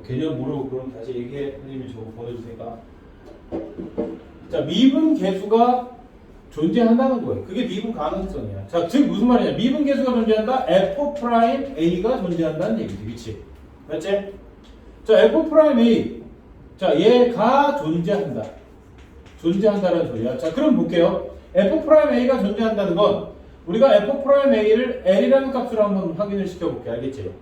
개념 모르고 그럼 다시 얘기해. 선생님이 저거 보내주세요. 자, 미분 계수가 존재한다는 거예요. 그게 미분 가능성이야. 자, 즉 무슨 말이냐? 미분 계수가 존재한다. F'A가 존재한다는 얘기지, 그렇지? 맞지? 자, F'A. 자, 얘가 존재한다. 존재한다는 소리야. 자, 그럼 볼게요. F'A가 존재한다는 건 우리가 F'A를 L이라는 값으로 한번 확인을 시켜볼게. 알겠지?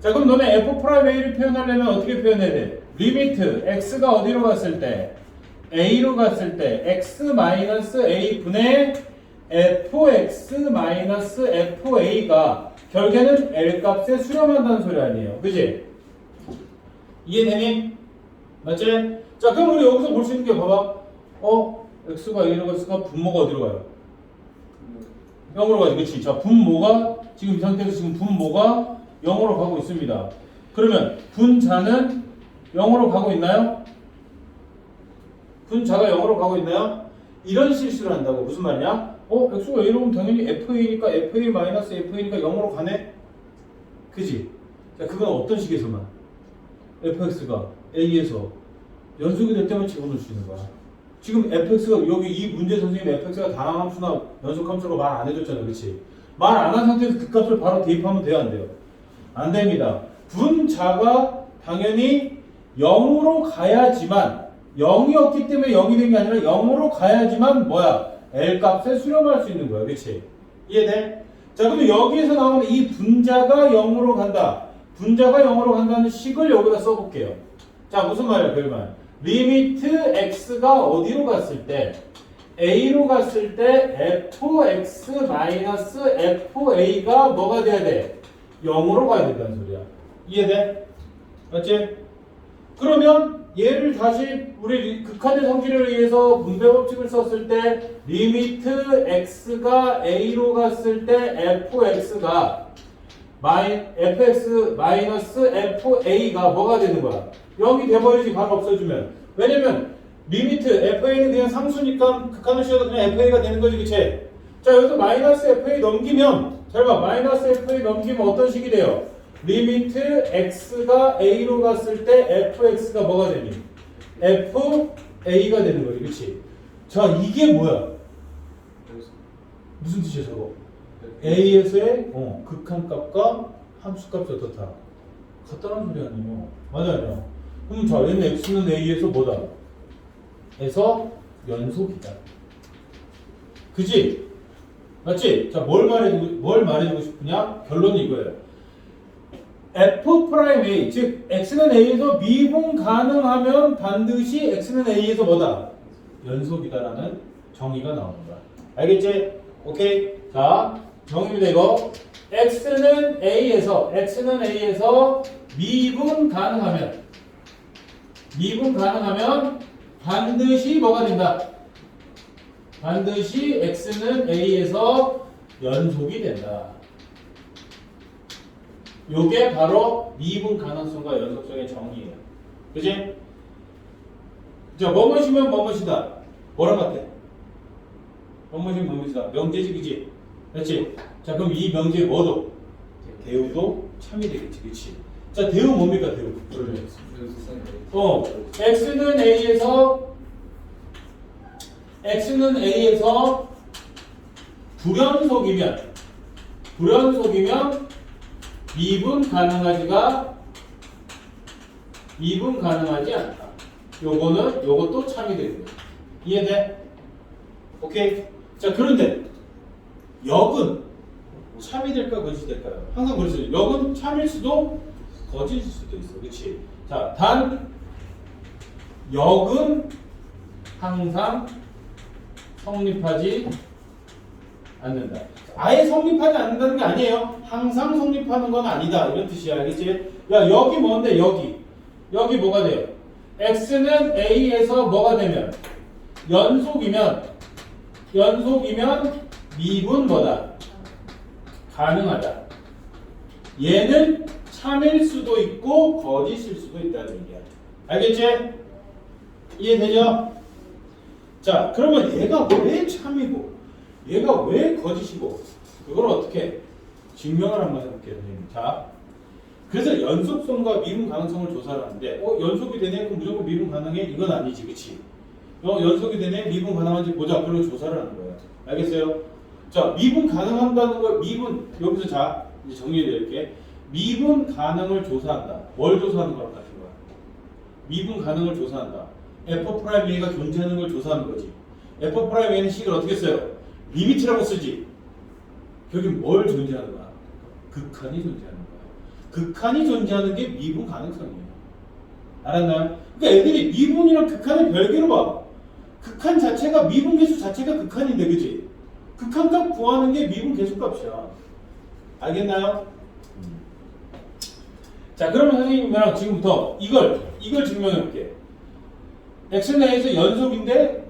자, 그럼 너네 F'A를 표현하려면 어떻게 표현해야 돼? 리미트 x가 어디로 갔을 때? a로 갔을 때 x-a 분의 fx-fa가 결국에는 L 값에 수렴한다는 소리 아니에요. 그지? 이해되니? 맞지? 자, 그럼 우리 여기서 볼 수 있는 게 봐봐. x가 a로 갔으니까 분모가 어디로 가요? 0으로 가지. 그치? 자, 분모가 지금 이 상태에서 지금 분모가 0으로 가고 있습니다. 그러면 분자는 0으로 가고 있나요? 분자가 0으로 가고 있나요? 이런 실수를 한다고. 무슨 말이냐? x가 a로 오면 당연히 fa니까 fa-fa니까 0으로 가네? 그지? 자, 그건 어떤 식에서만? fx가 a에서 연속이 될 때만 집어넣을 수 있는 거야. 지금 fx가 여기 이 문제 선생님 fx가 다항함수나 연속함수로 말 안 해줬잖아. 그렇지? 말 안 한 상태에서 그 값을 바로 대입하면 돼요? 안 돼요? 안 됩니다. 분자가 당연히 0으로 가야지만 0이 없기 때문에 0이 된 게 아니라 0으로 가야지만 뭐야? L 값에 수렴할 수 있는 거야. 그렇지? 이해돼? 자, 그럼 여기에서 나오는 이 분자가 0으로 간다. 분자가 0으로 간다는 식을 여기다 써볼게요. 자, 무슨 말이야? 별말. 리미트 x가 어디로 갔을 때? a로 갔을 때 fx-fa가 뭐가 돼야 돼? 0으로 가야 된다는 소리야. 이해돼? 맞지? 그러면 얘를 다시 우리 극한의 성질을 위해서 분배 법칙을 썼을 때 리미트 x가 a로 갔을 때 fx가 fx-fa가 뭐가 되는 거야? 0이 돼버리지. 바로 없어지면. 왜냐면 리미트 fa는 그냥 상수니까 극한을 씌워도 그냥 fa가 되는 거지. 그치? 자, 여기서 마이너스 fa 넘기면 잘 봐. 마이너스 fa 넘기면 어떤 식이 돼요? 리미트 x가 a로 갔을 때 fx가 뭐가 되니? fa가 되는 거지. 그치? 자, 이게 뭐야? 무슨 뜻이야 저거? a에서의 극한값과 함수값이 어떻다? 같다는 소리 아니에요? 맞아요. 그럼 자, 얘는 x는 a에서 뭐다? 에서 연속이다. 그지? 맞지? 자, 뭘 말해주고 싶으냐? 결론은 이거예요. F'A, 즉 x는 a에서 미분 가능하면 반드시 x는 a에서 뭐다? 연속이다라는 정의가 나오는 거야. 알겠지? 오케이. 자, 정의입니다 이거. x는 a에서 미분 가능하면 반드시 뭐가 된다? 반드시 x는 a에서 연속이 된다. 요게 바로 미분 가능성과 연속성의 정의예요. 그지? 자, 뭐뭐시면 뭐뭐시다. 뭐랑 같아? 뭐뭐시면 뭐뭐시다. 명제지, 그지? 그렇지? 자, 그럼 이 명제 뭐도? 대우도 참이 되겠지, 그치? 자, 대우 뭡니까, 대우? x는 a에서 불연속이면 미분 가능하지 않다. 요것도 참이 되는 거야. 이해돼? 오케이. 자, 그런데 역은 참이 될까 거짓이 될까요? 항상 그렇죠. 역은 참일 수도 거짓일 수도 있어. 그렇지? 자, 단 역은 항상 성립하지 않는다. 아예 성립하지 않는다는 게 아니에요. 항상 성립하는 건 아니다. 이런 뜻이야. 알겠지? 야, 여기 뭔데? 여기 뭐가 돼요? x는 a에서 뭐가 되면? 연속이면 미분 뭐다? 가능하다. 얘는 참일 수도 있고 거짓일 수도 있다는 얘기야. 알겠지? 이해되죠? 자, 그러면 얘가 왜 참이고 얘가 왜 거짓이고 그걸 어떻게 증명을 한번 해볼게요. 자, 그래서 연속성과 미분 가능성을 조사를 하는데 연속이 되네? 그럼 무조건 미분 가능해? 이건 아니지, 그치? 연속이 되네? 미분 가능한지 보자. 그리고 조사를 하는 거예요. 알겠어요? 자, 미분 가능한다는 걸 미분 여기서 자 이제 정리해드릴게. 미분 가능을 조사한다. 뭘 조사하는 거랑 같은 거야? 미분 가능을 조사한다. F'A가 존재하는 걸 조사하는 거지. F'A는 식을 어떻게 써요? 리미트라고 쓰지. 여기 뭘 존재하는 거야? 극한이 존재하는 거야. 극한이 존재하는 게 미분 가능성이에요. 알았나요? 그러니까 애들이 미분이랑 극한을 별개로 봐. 극한 자체가 미분 계수 자체가 극한인데, 그치? 극한값 구하는 게 미분 계수값이야. 알겠나요? 자, 그러면 선생님이랑 지금부터 이걸 증명해 볼게. x 내에서 연속인데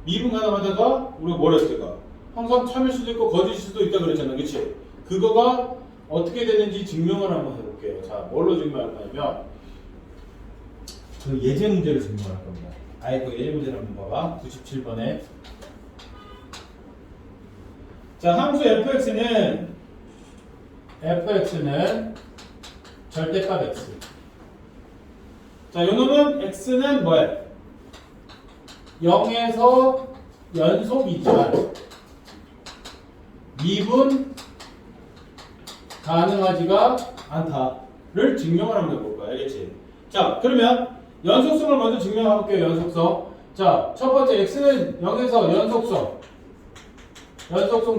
미분 가능하다가 우리가 뭘 했을까? 항상 참일 수도 있고 거짓일 수도 있다 그랬잖아, 그치? 그거가 어떻게 되는지 증명을 한번 해볼게요. 자, 뭘로 증명할 거냐면 그 예제 문제를 증명할 겁니다. 아예 그 예제 문제를 한번 봐봐. 97번에. 자, 함수 fx는 절대값 x. 자, 요놈은 x는 뭐야? 0에서 연속이지만 미분 가능하지가 않다를 증명을 한번 해볼 거야. 알겠지? 자, 그러면 연속성을 먼저 증명해 볼게요. 연속성. 자, 첫 번째 x는 0에서 연속성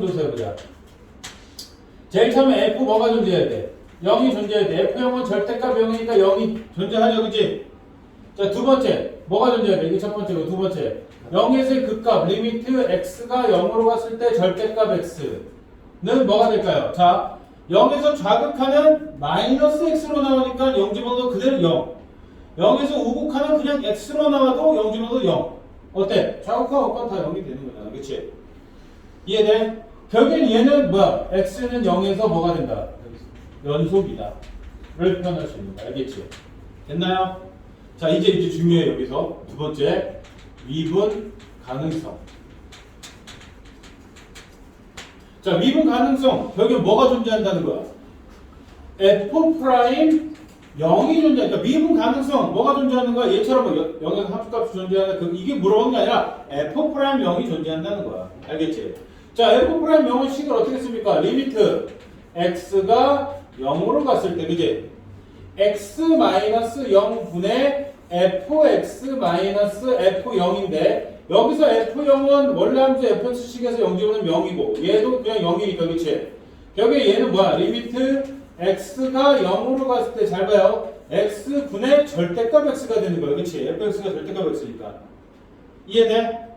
조사해보자. 제일 처음에 f 뭐가 존재해야 돼? 0이 존재해야 돼. f0은 절대값 0이니까 0이 존재하죠, 그치? 자, 두 번째 뭐가 존재해야 돼? 이게 첫 번째고, 두 번째 0에서의 극값 리미트 x가 0으로 갔을 때 절대값 x는 뭐가 될까요? 자, 0에서 좌극하는 마이너스 x로 나오니까 0 집어넣어도 그대로 0. 0에서 우극하는 그냥 x로 나와도 0 집어넣어도 0. 어때? 좌극하고 우극하면 다 0이 되는 거잖아, 그치? 이해돼? 결국엔 얘는 뭐야? x는 0에서 뭐가 된다? 연속이다 를 표현할 수 있는 거 알겠지? 됐나요? 자, 이제 중요해. 여기서 두 번째 미분 가능성. 자, 미분 가능성 결국엔 뭐가 존재한다는 거야? f' 0이 존재하니까 미분 가능성 뭐가 존재하는 거야? 얘처럼 0에서 함수값이 존재하는 이게 물어보는 게 아니라 f' 0이 존재한다는 거야. 알겠지? 자, f' 0은 식을 어떻게 씁니까? 리미트 x가 0으로 갔을 때, 그지? x-0분의 fx-f0인데 여기서 f0은 원래 함수 fx식에서 0집어넣으면 0이고 얘도 그냥 0이니까, 그치? 결국에 얘는 뭐야? 리미트 x가 0으로 갔을 때 잘 봐요. x분의 절대값 x가 되는 거야, 그치? fx가 절대값 x니까. 이해돼?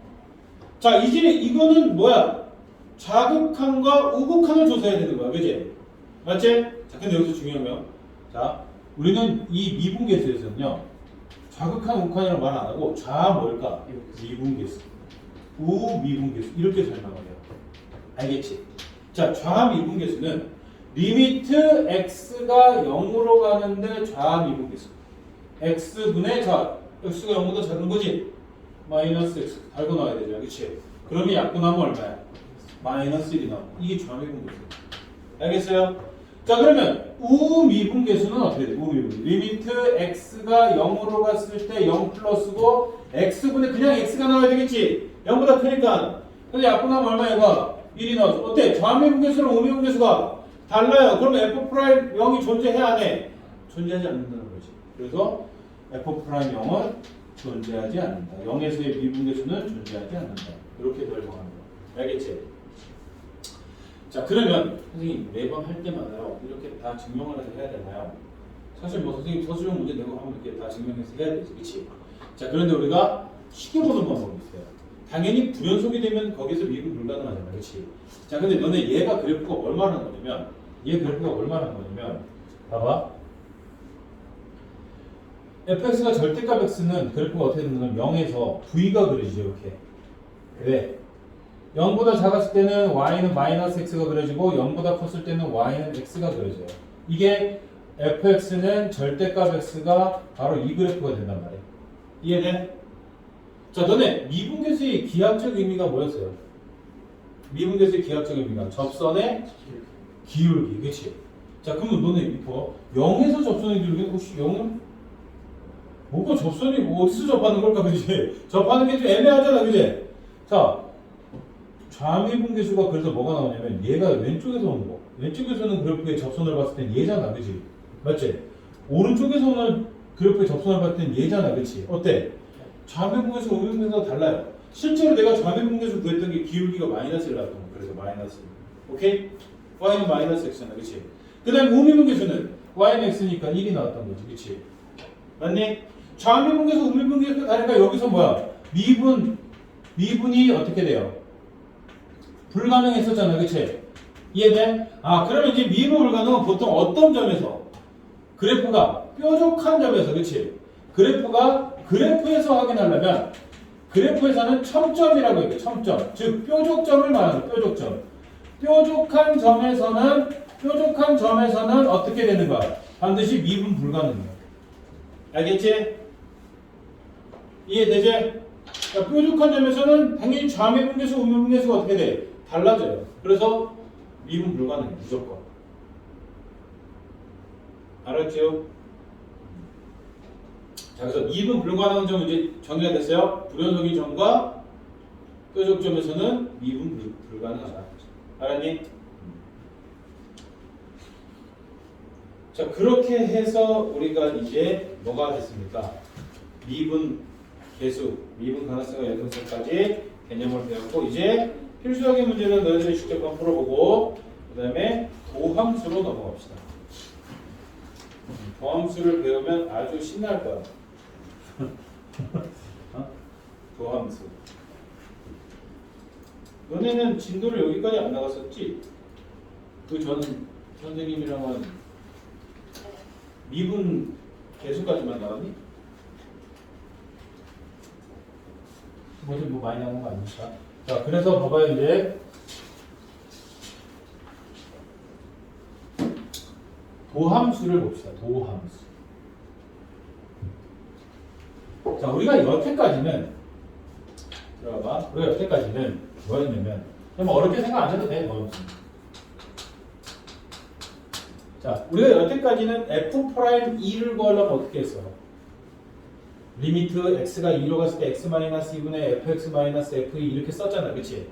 자, 이거는 뭐야? 좌극한과 우극한을 조사해야 되는 거야, 그치? 맞지? 자, 근데 여기서 중요한 거. 자, 우리는 이 미분계수에서는요, 좌극한, 우극한이라고 말 안 하고, 뭘까? 미분계수. 우미분계수. 이렇게 설명을 해요. 알겠지? 자, 좌미분계수는 리미트 x가 0으로 가는데 좌미분계수. x분의 x가 0보다 작은 거지? 마이너스 x. 달고 나와야 되죠, 그치? 그러면 약분하면 얼마야? 마이너스 1이 나와. 이게 좌미분계수. 알겠어요? 자, 그러면 우미분계수는 어떻게 돼? 우미분. 리미트 x가 0으로 갔을 때 0 플러스고 x분의 그냥 x가 나와야 되겠지? 0보다 크니까. 근데 약분하면 얼마야? 1이 나와서. 어때? 좌미분계수랑 우미분계수가 달라요. 그러면 f'0이 존재해야 안 해? 존재하지 않는다는 거지. 그래서 f'0은 존재하지 않는다. 0에서의 미분계수는 존재하지 않는다. 이렇게 설명하는 거야. 알겠지? 자, 그러면 선생님 매번 할 때마다요 이렇게 다 증명을 해서 해야 되나요? 사실 뭐 선생님 서술형 문제 내고 하면 이렇게 다 증명해서 해야 되지, 그렇지? 자, 그런데 우리가 쉽게 보는 방법이 있어요. 당연히 불연속이 되면 거기서 미분 불가능하잖아, 그렇지? 자, 근데 너네 얘가 그래프가 얼마나 하는 거냐면 봐봐. fx가 절대값 x는 그래프가 어떻게 되는 거냐면 0에서 v가 그려지죠, 이렇게. 왜? 0보다 작았을 때는 y는 마이너스 x가 그려지고 0보다 컸을 때는 y는 x가 그려져요. 이게 fx는 절대값 x가 바로 이 그래프가 된단 말이에요. 이해돼? 자, 너네 미분계수의 기하학적 의미가 뭐였어요? 미분계수의 기하적 의미가 접선의 기울기, 그치? 자, 그러면 너네 이거 0에서 접선의 기울기는 혹시 0은? 뭐가 접선이 어디서 접하는 걸까, 그치? 접하는 게 좀 애매하잖아, 그치? 자, 좌미분계수가 그래서 뭐가 나오냐면 얘가 왼쪽에서 오는 거. 왼쪽에서는 그래프의 접선을 봤을 땐 얘잖아, 그치? 맞지? 오른쪽에서 오는 그래프의 접선을 봤을 땐 얘잖아, 그치? 어때? 좌미분계수, 우미분계수가 달라요. 실제로 내가 좌미분계수 구했던 게 기울기가 마이너스 1 나왔던 거. 그래서 마이너스 1. 오케이? y는 마이너스 x잖아, 그치? 그 다음에 우미분계수는 y는 x니까 1이 나왔던 거지, 그치? 맞니? 좌미분계수, 우미분계수가 다르니까 여기서 뭐야? 미분이 어떻게 돼요? 불가능했었잖아, 그치? 이해돼? 아, 그러면 이제 미분 불가능은 보통 어떤 점에서? 그래프가 뾰족한 점에서, 그치? 그래프에서 확인하려면 그래프에서는 첨점이라고 해요, 첨점. 즉, 뾰족점을 말하는 뾰족점. 뾰족한 점에서는 어떻게 되는 거야? 반드시 미분 불가능해요. 알겠지? 이해되지? 그러니까 뾰족한 점에서는 당연히 좌미분계수, 우미분계수가 어떻게 돼? 달라져요. 그래서 미분 불가능해, 무조건. 알았죠? 자, 그래서 미분 불가능한 점은 이제 정리가 됐어요. 불연속인 점과 뾰족점에서는 미분 불가능하다. 알았니? 자, 그렇게 해서 우리가 이제 뭐가 됐습니까? 미분 계수, 미분 가능성과 연속성까지 개념을 배웠고, 이제 필수적인 문제는 너희들이 직접 한번 풀어보고, 그 다음에 도함수로 넘어갑시다. 도함수를 배우면 아주 신날 거야. 어? 도함수. 너네는 진도를 여기까지 안 나갔었지? 그 전 선생님이랑은 미분 계수까지만 나왔니? 뭐 많이 나온 거 아닙니까? 자, 그래서 봐봐요, 이제. 도함수를 봅시다. 도함수. 자, 우리가 여태까지는 들어봐. 우리가 여태까지는 뭐였냐면, 그냥 어렵게 생각 안 해도 돼. 도함수. 자, 우리가 여태까지는 f'2를 구하려면 어떻게 했어? 리미트 x가 2로 갔을 때 x-2분의 fx-f2 이렇게 썼잖아, 그치?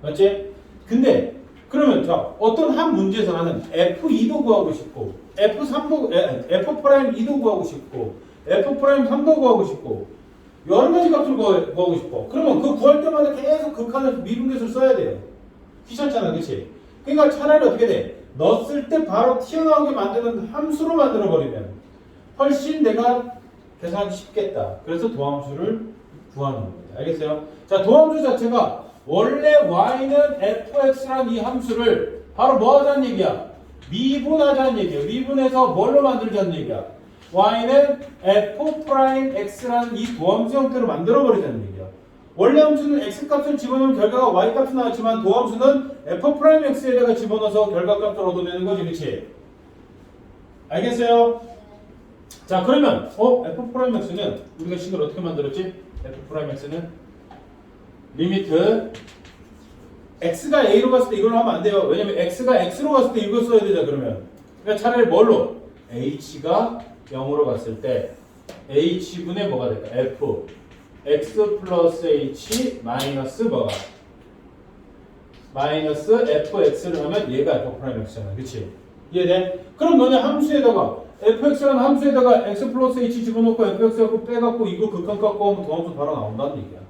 맞지? 근데 그러면 자, 어떤 한 문제에서 나는 f2도 구하고 싶고 f'2도 구하고 싶고 f'3도 구하고 싶고 여러 가지 값을 구하고 싶어. 그러면 그 구할 때마다 계속 극한을 미분계수를 써야 돼요. 귀찮잖아, 그치? 그러니까 차라리 어떻게 돼? 넣었을 때 바로 튀어나오게 만드는 함수로 만들어버리면 훨씬 내가 계산하기 쉽겠다. 그래서 도함수를 구하는 겁니다. 알겠어요? 자, 도함수 자체가 원래 y는 fx라는 이 함수를 바로 뭐 하자는 얘기야? 미분하자는 얘기야. 미분해서 뭘로 만들자는 얘기야? y는 f'x라는 이 도함수 형태로 만들어버리자는 얘기야. 원래 함수는 x값을 집어넣으면 결과가 y값이 나왔지만 도함수는 f'x에다가 집어넣어서 결과값을 얻어내는 거지, 그치? 알겠어요? 자, 그러면 f'x는 우리가 식을 어떻게 만들었지? f'x는 리미트 x가 a로 갔을 때 이걸로 하면 안 돼요. 왜냐면 x가 x로 갔을 때 이걸 써야 되잖아, 그러면. 그러니까 차라리 뭘로? h가 0으로 갔을 때 h분의 뭐가 될까? f x 플러스 h 마이너스 뭐가? 마이너스 fx를 하면 얘가 f'x잖아, 그치? 이해돼? 그럼 너네 함수에다가 fx라는 함수에다가 x 플러스 h 집어넣고 fx하고 빼갖고 이거 극한 깎고 하면 도함수 바로 나온다는 얘기야.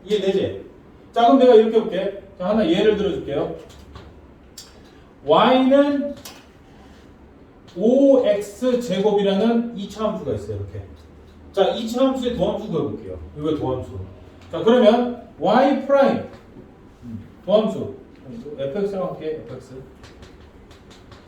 이해되지? 자, 그럼 내가 이렇게 해볼게. 자, 하나 예를 들어줄게요. y는 5x 제곱이라는 2차 함수가 있어요. 이렇게. 자, 2차 함수의 도함수 구해볼게요. 이거 도함수. 자, 그러면 y 프라임 도함수 fx라고 할게. fx.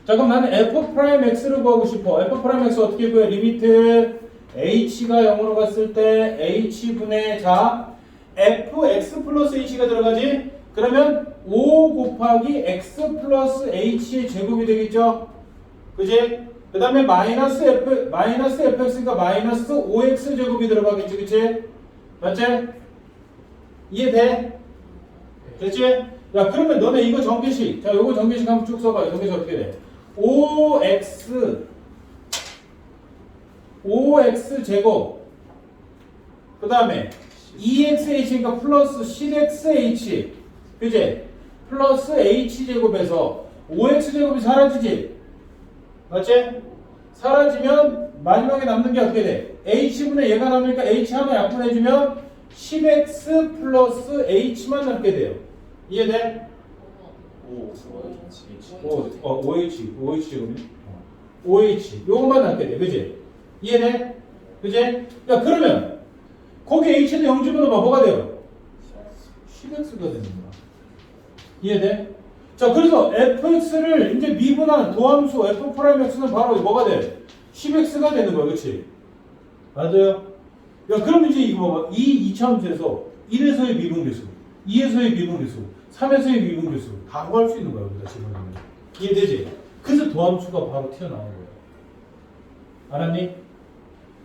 자, 그럼 나는 f 프라임 x를 구하고 싶어. f 프라임 x 어떻게 구해? 리미트 h가 0으로 갔을 때 h분의 자 fx 플러스 h가 들어가지? 그러면 5 곱하기 x 플러스 h의 제곱이 되겠죠? 그지? 그 다음에 마이너스 fx니까 마이너스 5x 제곱이 들어가겠지, 그치? 맞지? 이해돼? 됐지? 야, 그러면 너네 이거 전개식. 자, 요거 전개식 한번 쭉 써봐. 전개식 어떻게 돼? OX 제곱. 그 다음에 2XH니까 플러스 10XH. 그지? 플러스 H제곱에서 5X제곱이 사라지지? 맞지? 사라지면 마지막에 남는 게 어떻게 돼? H분의 얘가 남으니까 H 하나 약분해주면 10X 플러스 H만 남게 돼요. 이해돼? OH 제곱이? OH 요것만 남게 돼. 그지? 이해돼? 그지? 야, 그러면 거기 H는 0 집어넣으면 뭐가 돼요? 10X가 되는 거야. 이해돼? 자, 그래서 fx를 이제 미분한 도함수 f'x는 바로 뭐가 돼? 10x가 되는 거야. 그치? 맞아요? 야, 그럼 이제 이거 봐봐. 이 2차함수에서 1에서의 미분계수, 2에서의 미분계수, 3에서의 미분계수 다 구할 수 있는 거야. 우리가 지금. 이해되지? 그래서 도함수가 바로 튀어나온 거야. 알았니?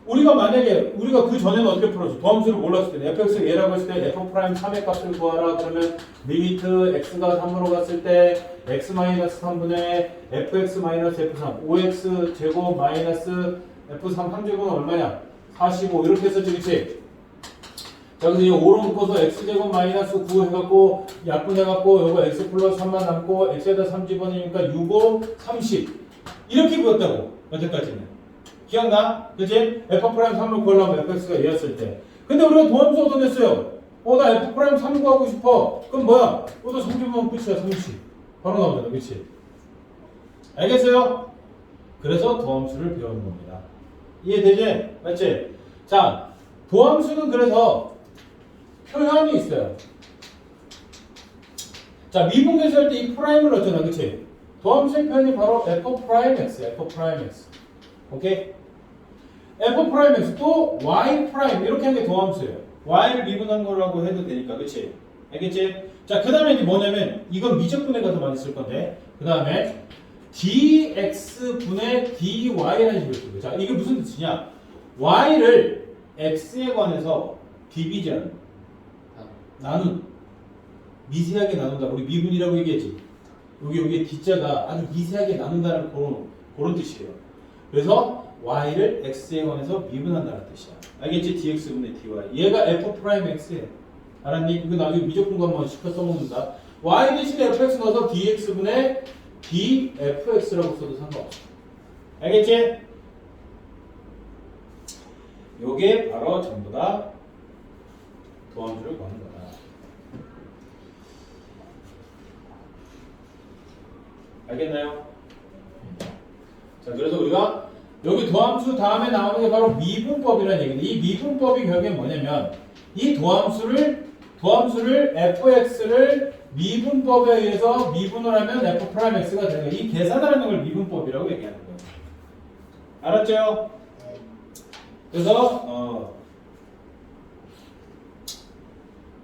우리가 만약에 우리가 그 전에는 어떻게 풀었어? 도함수를 몰랐을 때 fx가 얘라고 했을 때 f'3의 값을 구하라. 그러면 리미트 x가 3으로 갔을 때 x-3분의 fx-f3 5x 제곱 마이너스 f3 함제곱은 얼마냐? 45 이렇게 했었지. 그치? 자, 그래서 이 5로 묶어서 x제곱 마이너스 9 해갖고 약분해갖고 요거 x 플러스 3만 남고 x에다 3 집어넣으니까 6, 5, 30 이렇게 구했다고. 여태까지는 기억나? 그치? f'3을 구하려면 fx가 얘였을 때. 근데 우리가 도함수 얻어냈어요. 나 f'3 구하고 싶어. 그럼 뭐야? 이것도 30분 끝이야. 30. 바로 나오잖아. 그치? 알겠어요? 그래서 도함수를 배우는 겁니다. 이해되지? 맞지? 자, 도함수는 그래서 표현이 있어요. 자, 미분계수 할 때 이 프라임을 넣었잖아. 그치? 도함수의 표현이 바로 f'x, f'x. 오케이? f'x 또 y' 이렇게 하는 게 도함수예요. y를 미분한 거라고 해도 되니까. 그치? 알겠지? 자, 그 다음에 이제 뭐냐면 이건 미적분에 가서 많이 쓸 건데 그 다음에 dx분의 dy라는 식으로 쓰고. 자, 이게 무슨 뜻이냐? y를 x에 관해서 디비전 나눈 미세하게 나눈다. 우리 미분이라고 얘기했지. 여기 d자가 아주 미세하게 나눈다는 그런 뜻이에요. 그래서 y를 x에 관해서 미분한다는 뜻이야. 알겠지? dx분의 dy. 얘가 f'x예요. 알았니? 이거 나중에 미적분과 한번 시켜 써먹는다. y 대신에 fx 넣어서 dx분의 dfx라고 써도 상관없어. 알겠지? 요게 바로 전부 다 도함수를 구하는 거다. 알겠나요? 자, 그래서 우리가 여기 도함수 다음에 나오는 게 바로 미분법이라는 얘기인데 이 미분법이 결국엔 뭐냐면 이 도함수를 fx를 미분법에 의해서 미분을 하면 f'x가 되는 거예요. 이 계산하는 걸 미분법이라고 얘기하는 거예요. 알았죠? 그래서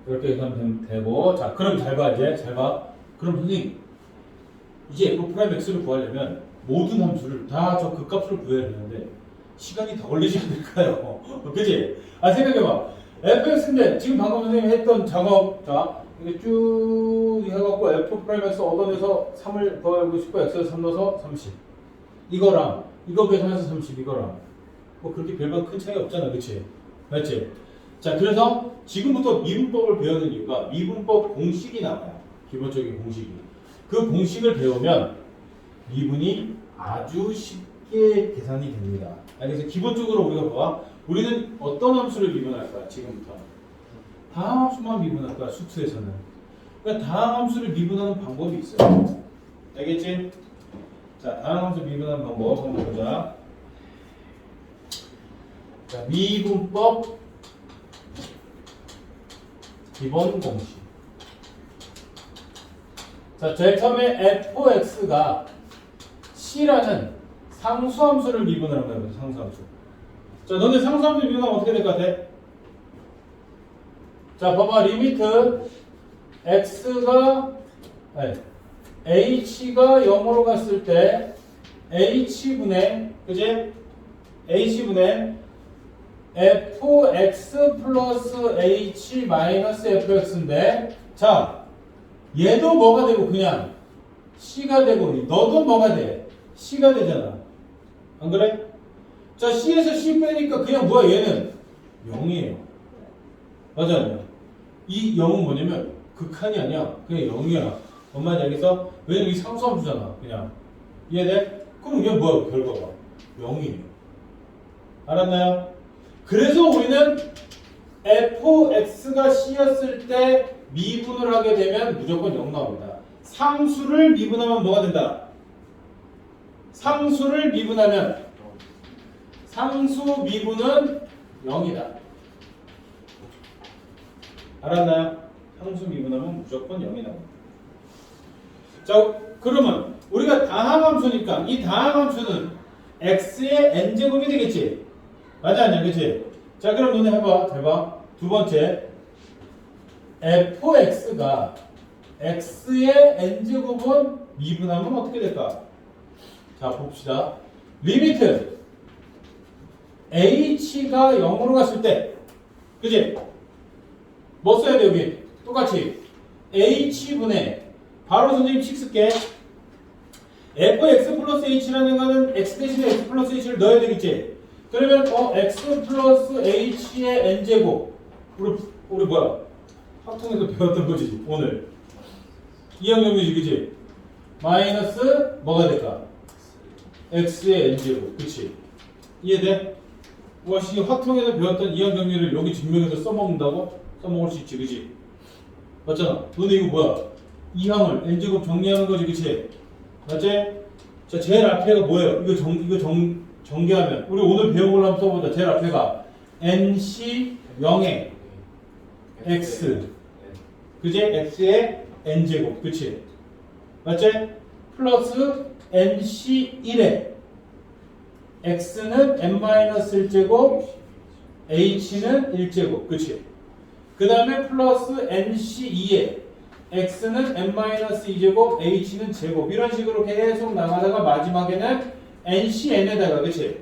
이렇게 계산하면 되고. 자, 그럼 잘 봐. 이제 잘 봐. 그럼 선생님 이제 f'x를 구하려면 모든 함수를 다 저 그 값을 구해야 되는데 시간이 더 걸리지 않을까요? 그치? 생각해봐. fx인데 지금 방금 선생님이 했던 작업, 자 이게 쭉 해갖고 f'x 얻어내서 3을 더하고 싶고 x에서 3 넣어서 30 이거랑 이거 계산해서 30 이거랑 뭐 그렇게 별반 큰 차이 없잖아. 그치? 맞지? 자, 그래서 지금부터 미분법을 배우는 이유가 미분법 공식이 나와요. 기본적인 공식이. 그 공식을 배우면 미분이 아주 쉽게 계산이 됩니다. 그래서 기본적으로 우리가 봐. 우리는 어떤 함수를 미분할 거야? 지금부터 다항 함수만 미분할 거야. 수투에서는. 그러니까 다항 함수를 미분하는 방법이 있어요. 알겠지? 자, 다항 함수 미분하는 방법 한번 보자. 자, 미분법 기본 공식. 자, 제일 처음에 fx가 c라는 상수함수를 미분하는 거예요. 상수함수. 자, 너네 상수함수 미분하면 어떻게 될 것 같아? 자, 봐봐. 리미트 x가 h가 0으로 갔을 때 h분의 그지? h분의 fx 플러스 h 마이너스 fx인데 자, 얘도 뭐가 되고 그냥 C가 되고 너도 뭐가 돼? C가 되잖아. 안 그래? 자, C에서 C 빼니까 그냥 뭐야 얘는 0이에요. 맞아요. 이 0은 뭐냐면 극한이 아니야. 그냥 0이야. 뭔 말인지 알겠어? 왜냐면 이 상수함수잖아. 그냥. 이해돼? 그럼 이게 뭐야 결과가? 0이에요. 알았나요? 그래서 우리는 fx가 C였을 때 미분을 하게 되면 무조건 0 나옵니다. 상수를 미분하면 뭐가 된다? 상수를 미분하면 상수 미분은 0이다. 알았나요? 상수 미분하면 무조건 0이 나옵니다. 자, 그러면 우리가 다항함수니까 이 다항함수는 x의 n제곱이 되겠지? 맞아 아니야? 그치? 자, 그럼 너네 해봐. 잘 봐. 두 번째 fx가 x의 n제곱은 미분하면 어떻게 될까? 자, 봅시다. 리미트 h가 0으로 갔을 때 그치? 뭐 써야 돼 여기? 똑같이 h분의 바로 선생님 식 쓸게. fx 플러스 h라는 거는 x 대신에 x 플러스 h를 넣어야 되겠지? 그러면 x 플러스 h의 n제곱 우리 뭐야? 학통에서 배웠던 거지 오늘 2학년이지 그치? 마이너스 뭐가 될까? x의 n제곱 그치? 이해돼? 와, 씨 화통에서 배웠던 2학 정리를 여기 증명해서 써먹는다고? 써먹을 수 있지 그치? 맞잖아. 너네 이거 뭐야? 2항을 n제곱 정리하는 거지 그치? 맞지? 자, 제일 앞에가 뭐예요? 이거 전개하면 우리 오늘 배운 걸로 한번 써보자. 제일 앞에가 nc 0의 x 그지? x의 n제곱 그치? 맞지? 플러스 nc 1의 x는 n-1제곱 h는 1제곱 그치? 그 다음에 플러스 nc 2의 x는 n-2제곱 h는 제곱 이런 식으로 계속 나가다가 마지막에는 ncn에다가 그치?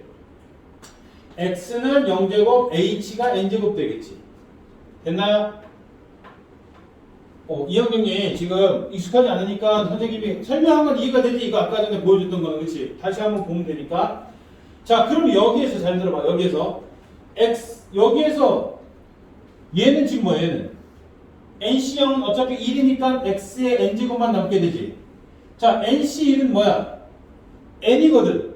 x는 0제곱 h가 n제곱 되겠지. 됐나요? 이형님이 지금 익숙하지 않으니까 선생님이 설명한 건 이해가 되지? 이거 아까 전에 보여줬던 거는 그치? 다시 한번 보면 되니까. 자, 그럼 여기에서 잘 들어봐. 여기에서 여기에서 얘는 지금 뭐야? 얘는 NC0은 어차피 1이니까 X의 N제곱만 남게 되지. 자, NC1은 뭐야? N이거든.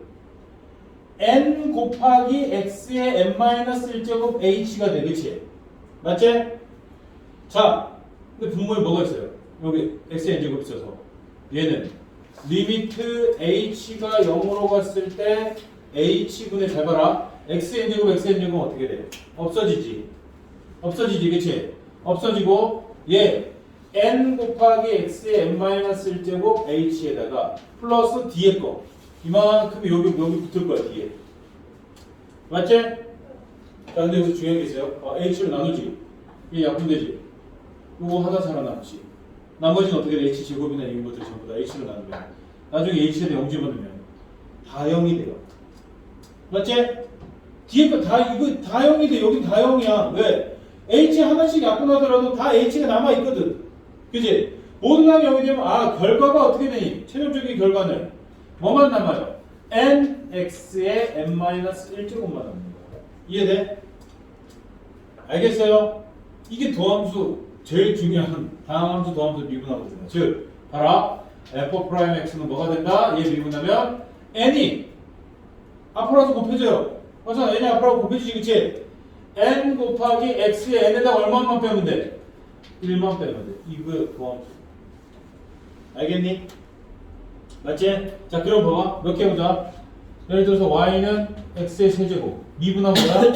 N 곱하기 X의 N-1제곱 H가 돼. 그치? 맞지? 자, 근데 분모에 뭐가 있어요? 여기 X의 N제곱 있어서 얘는 리미트 H가 0으로 갔을 때 H분의 잘 봐라. X의 N제곱 X의 N제곱은 어떻게 돼? 없어지지. 없어지지. 그치? 없어지고 얘 n 곱하기 x의 n-1제곱 h에다가 플러스 뒤에 거 이만큼 여기 붙을 거야 뒤에. 맞지? 자, 근데 여기서 중요한 게 있어요. h를 나누지. 얘 약분되지. 요거 하나 살아남지. 나머지는 어떻게 돼? h 제곱이나 이런 것들 전부 다 h를 나누면 나중에 h에 대해 0 집어넣으면 다 0이 돼요. 맞지? 뒤에 거 다 이거 다 0이 돼. 여기 다 0이야. 왜? h 하나씩 약분하더라도 다 h가 남아있거든. 그치? 모든 항이 0이 되면 결과가 어떻게 되니? 최종적인 결과는 뭐만 남아요? nx의 n-1제곱만 남는 거야. 이해돼? 알겠어요? 이게 도함수 제일 중요한 다항함수 도함수 미분하거든요. 즉 봐라. f'x는 뭐가 된다? 얘 미분하면 n이 앞으로 와서 곱해져요. 맞아, n이 앞으로 와서 곱해지지. 그치? n 곱하기 x의 n에다가 얼마만 빼면 돼? 1만 빼면 돼. 이거 도함수. 알겠니? 맞지? 자, 그럼 봐봐. 몇 개 보자. 예를 들어서 y는 x의 세제곱. 미분하면 뭐야?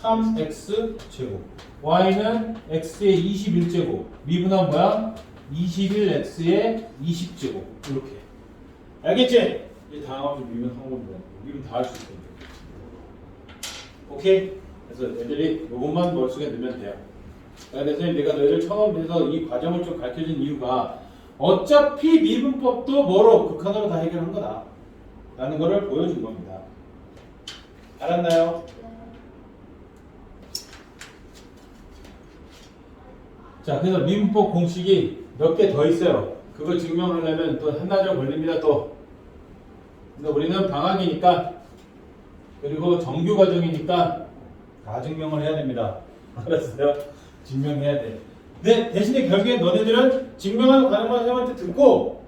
3x 제곱. y는 x의 21제곱. 미분하면 뭐야? 21x의 20제곱. 이렇게. 알겠지? 이제 다음함수 미분한 겁니다. 미분 다 할 수 있거든. 오케이? 그래서 애들이 이것만 머릿속에 넣으면 돼요. 그래서 내가 너희를 처음 해서 이 과정을 좀 가르쳐준 이유가 어차피 미분법도 뭐로? 극한으로 다 해결한 거다 라는 거를 보여준 겁니다. 알았나요? 자, 그래서 미분법 공식이 몇 개 더 있어요. 그걸 증명하려면 또 한나절 걸립니다. 또. 근데 우리는 방학이니까 그리고 정규 과정이니까 다 증명을 해야 됩니다. 알았어요? 증명해야 돼. 근데 대신에 결국에 너네들은 증명하는 과정만 선생님한테 듣고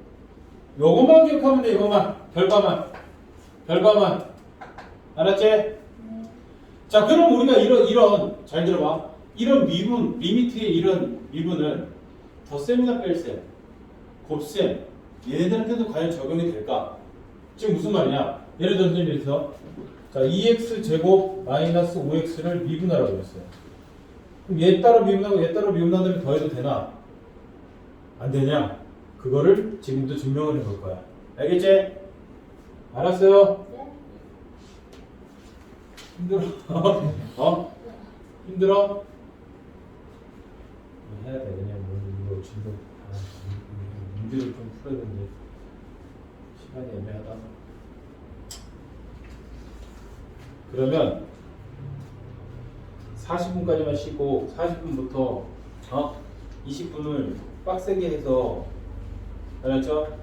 요것만 기억하면 돼. 이것만. 결과만. 알았지? 자, 그럼 우리가 이런 잘 들어봐. 이런 미분, 리미트의 이런 미분을 덧셈이나 뺄셈, 곱셈 얘네들한테도 과연 적용이 될까? 지금 무슨 말이냐? 예를 들어서 자 2x 제곱 마이너스 5x를 미분하라고 했어요. 그럼 얘 따로 미분하고 얘 따로 미분한 다음에 더해도 되나? 안 되냐? 그거를 지금도 증명을 해볼 거야. 알겠지? 알았어요? 힘들어? 어? 힘들어? 해야 돼. 그냥 이거 지금 문제를 좀 풀어야 되는데 시간이 애매하다. 그러면 40분까지만 쉬고 40분부터 20분을 빡세게 해서 알았죠?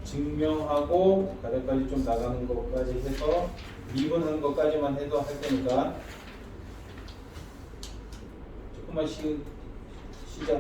증명하고 가닥까지 좀 나가는 것까지 해서 미분하는 것까지만 해도 할 테니까 조금만 쉬자.